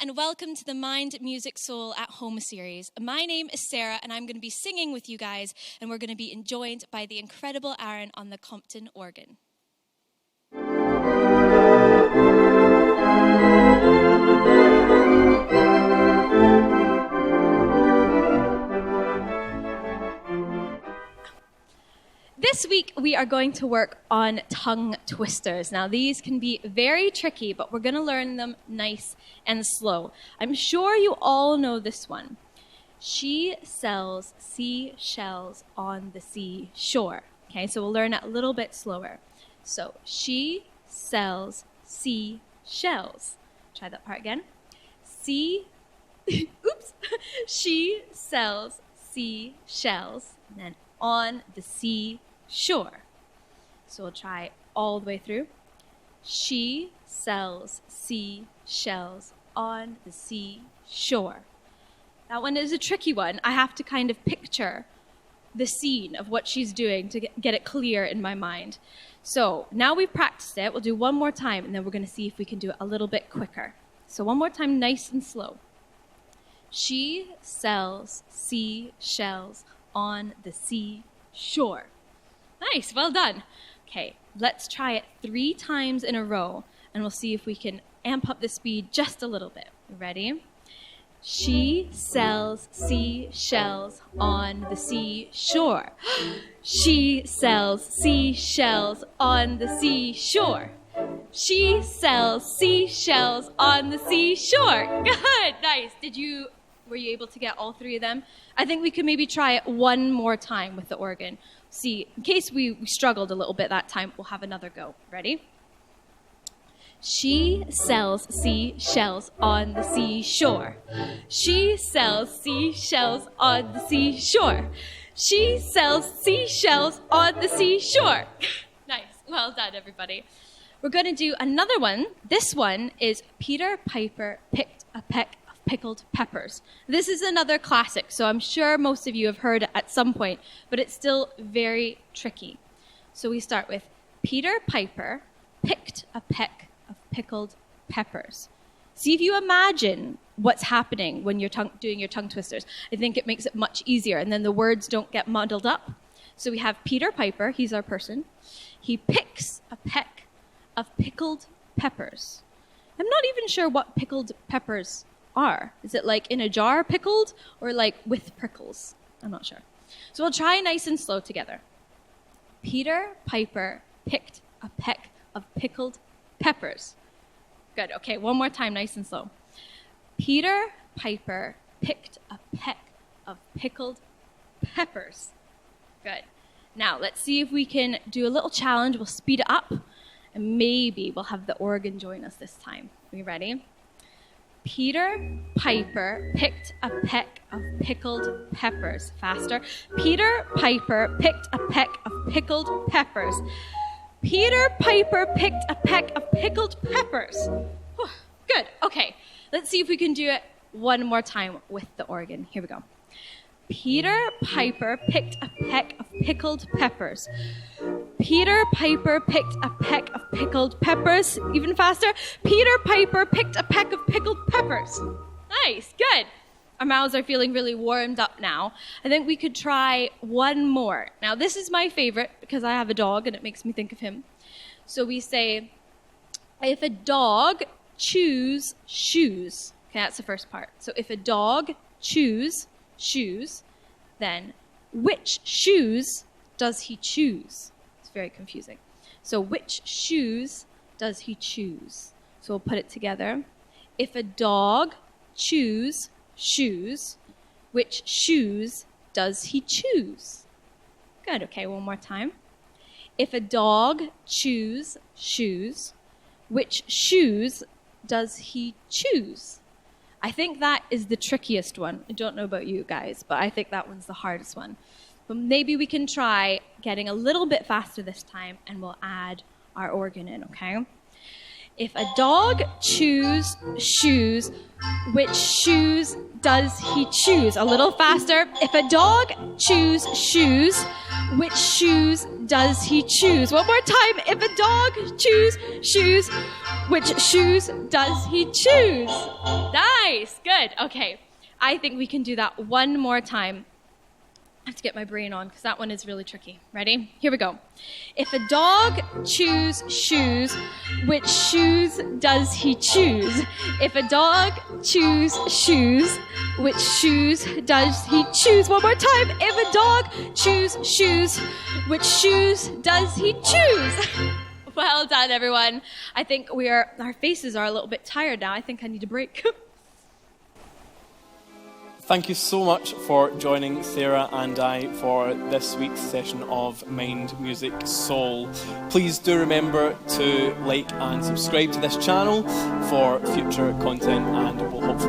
and welcome to the Mind, Music, Soul at Home series. My name is Sarah and I'm going to be singing with you guys, and we're going to be joined by the incredible Aaron on the Compton organ. This week, we are going to work on tongue twisters. Now, these can be very tricky, but we're going to learn them nice and slow. I'm sure you all know this one. She sells seashells on the seashore. Okay, so we'll learn it a little bit slower. So, she sells seashells. Try that part again. Oops. She sells seashells, and then on the seashore. So we'll try all the way through. She sells seashells on the seashore. That one is a tricky one. I have to kind of picture the scene of what she's doing to get it clear in my mind. So now we've practiced it. We'll do one more time, and then we're going to see if we can do it a little bit quicker. So one more time, nice and slow. She sells seashells on the seashore. Nice, well done. Okay, let's try it 3 times in a row, and we'll see if we can amp up the speed just a little bit. Ready? She sells seashells on the seashore. She sells seashells on the seashore. She sells seashells on the seashore. Good, nice. Were you able to get all 3 of them? I think we could maybe try it one more time with the organ. See, in case we struggled a little bit that time, we'll have another go. Ready? She sells seashells on the seashore. She sells seashells on the seashore. She sells seashells on the seashore. Nice. Well done, everybody. We're going to do another one. This one is Peter Piper picked a peck of pickled peppers. This is another classic, so I'm sure most of you have heard it at some point, but it's still very tricky. So we start with Peter Piper picked a peck of pickled peppers. See if you imagine what's happening when you're doing your tongue twisters. I think it makes it much easier, and then the words don't get muddled up. So we have Peter Piper, he's our person. He picks a peck of pickled peppers. I'm not even sure what pickled peppers are. Is it like in a jar pickled or like with prickles? I'm not sure. So we'll try nice and slow together. Peter Piper picked a peck of pickled peppers. Good. Okay, one more time, nice and slow. Peter Piper picked a peck of pickled peppers. Good. Now, let's see if we can do a little challenge. We'll speed it up, and maybe we'll have the organ join us this time. Are you ready? Peter Piper picked a peck of pickled peppers. Faster. Peter Piper picked a peck of pickled peppers. Peter Piper picked a peck of pickled peppers. Whew, good. Okay. Let's see if we can do it one more time with the organ. Here we go. Peter Piper picked a peck of pickled peppers. Peter Piper picked a peck of pickled peppers. Even faster. Peter Piper picked a peck of pickled peppers. Nice. Good. Our mouths are feeling really warmed up now. I think we could try one more. Now, this is my favorite because I have a dog and it makes me think of him. So we say, if a dog chews shoes. Okay, that's the first part. So if a dog chews shoes, then which shoes does he choose? It's very confusing. So which shoes does he choose? So we'll put it together. If a dog chews shoes, which shoes does he choose? Good. Okay, one more time. If a dog chews shoes, which shoes does he choose? I think that is the trickiest one. I don't know about you guys, but I think that one's the hardest one. But maybe we can try getting a little bit faster this time, and we'll add our organ in, okay? If a dog chews shoes, which shoes does he choose? A little faster. If a dog chews shoes, which shoes does he choose? One more time. If a dog chews shoes, Which shoes does he choose? Nice, good. Okay, I think we can do that one more time. I have to get my brain on because that one is really tricky. Ready? Here we go. If a dog choose shoes, which shoes does he choose? If a dog choose shoes, which shoes does he choose? One more time. If a dog choose shoes, which shoes does he choose? Well done, everyone. I think our faces are a little bit tired now. I think I need a break. Thank you so much for joining Sarah and I for this week's session of Mind, Music, Soul. Please do remember to like and subscribe to this channel for future content, and we'll hopefully